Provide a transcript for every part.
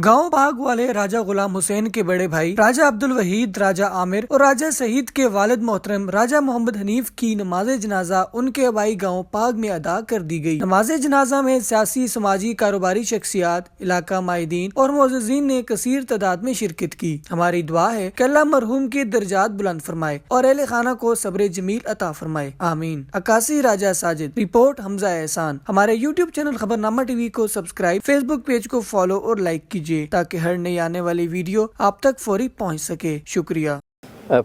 गांव बाग वाले राजा गुलाम हुसैन के बड़े भाई राजा अब्दुल वहीद, राजा आमिर और राजा सईद के वालिद मोहतरम राजा मोहम्मद हनीफ की नमाज जनाजा उनके आबाई गांव पाग में अदा कर दी गई। नमाज जनाजा में सियासी, समाजी, कारोबारी शख्सियात, इलाका माहिदीन और मुअज़्ज़िज़ीन ने कसीर तादाद में शिरकत की। हमारी दुआ है कि अल्लाह मरहूम के दर्जात बुलंद फरमाए और अहले खाना को सब्र जमील अता फरमाए, आमीन। अक्कासी राजा साजिद। रिपोर्ट हमजा एहसान। हमारे YouTube चैनल खबरनामा टीवी को सब्सक्राइब, फेसबुक पेज को फॉलो और लाइक कीजिए ताकि हर नई आने वाली वीडियो आप तक फौरी पहुंच सके। शुक्रिया।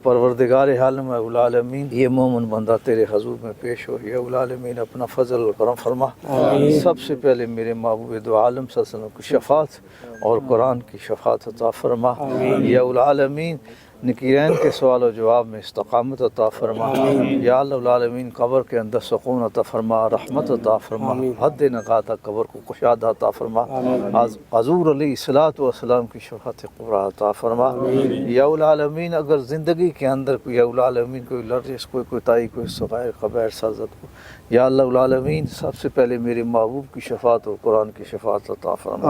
परवरदिगार आलम उल आलमीन, ये मोमिन बंदा तेरे हजूर में पेश हो। या उल आलमीन अपना फजल और करम फरमा। सबसे पहले मेरे महबूब दो आलम सल्लल्लाहु अलैहि वसल्लम की शफात और कुरान की शफात अता फरमा। या उल आलमीन नकीरैन के सवाल और जवाब में इस्तकामत अता फरमा। या अल्लाह आलमीन कब्र के अंदर सुकून अता फरमा, रहमत अता फरमा, हद नगाता कब्र को कुशादा अता फरमा। हज़ूर अलैहिस्सलातु वस्सलाम की शफ़ाअत कुबरा अता फरमा। या उल आलमीन अगर ज़िंदगी के अंदर कोई या उल आलमीन कोई लर्जिश, कोई कोताही, कोई सग़ाइर क़बाइर साज़त को, या अल्लाह उल आलमीन सबसे पहले मेरे महबूब की शफ़ाअत और कुरान की शफ़ाअत अता फरमा।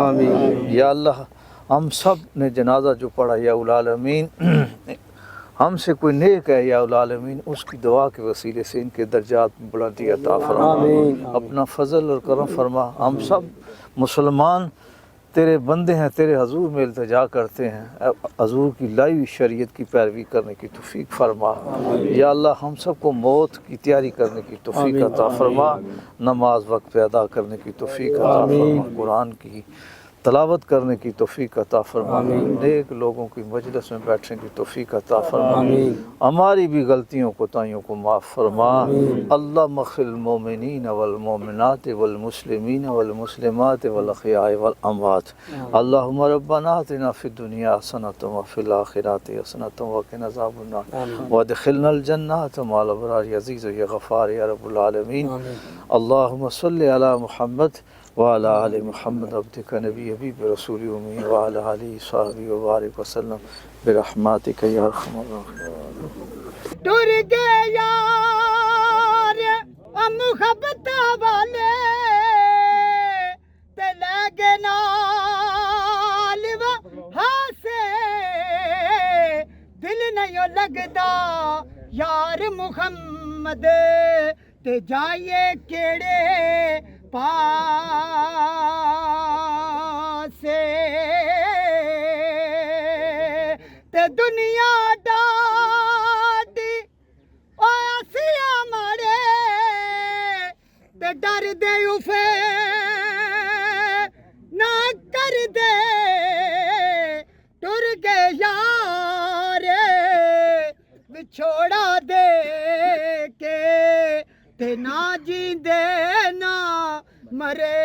या अल्लाह हम सब ने जनाजा जो पढ़ा, या उल आलमीन हमसे कोई नेक है, या उल आलमीन उसकी दुआ के वसीले से इनके दर्जात में बुलंदी अता फरमा। अपना फजल और करम फरमा। हम सब मुसलमान तेरे बंदे हैं, तेरे हजूर में इल्तिजा करते हैं, हजूर की लाई हुई शरीयत की पैरवी करने की तौफीक फरमा। या अल्लाह हम सबको मौत की तैयारी करने की तौफीक अता फरमा, नमाज वक्त पे अदा करने की तौफीक अता फरमा, कुरान की तलावत करने की तौफीक अता फरमा, नेक लोगों की मजलिस में बैठने की तौफीक अता फरमा। हमारी भी गलतियों कोताहियों को माफ़ फरमा। अल्लाह मग़फ़िर मोमिनीन वल मोमिनात वल मुस्लिमीन वल मुस्लिमात वल अहयाए वल अमवात। अल्लाहुम्मा रब्बना आतिना फ़िद दुनिया हसनतन व फ़िल आखिरति हसनतन व क़िना अज़ाबन्नार व अदख़िलनल जन्नत मअल अबरार या अज़ीज़ या गफ़्फ़ार या रब्बुल आलमीन। अल्लाहुम्मा सल्लि अला मुहम्मद वाला आले मुहम्मद अब्दिक नबी हबीब रसूल उम्मी वाला आलिहि सहाबी व बारिक वसल्लम बिरहमतिक या अरहमर राहिमीन। टुर गए यार मुहब्बत वाले ते लगे नाल हासे, दिल नहीं लगदा यार मुहम्मद ते जाइए केड़े पासे। ते दुनिया डाटी ओसिया मारे ते डर दे उफे ना कर दे। टुर गए यार विछोड़ा दे के ते ना जींदे ना मरे।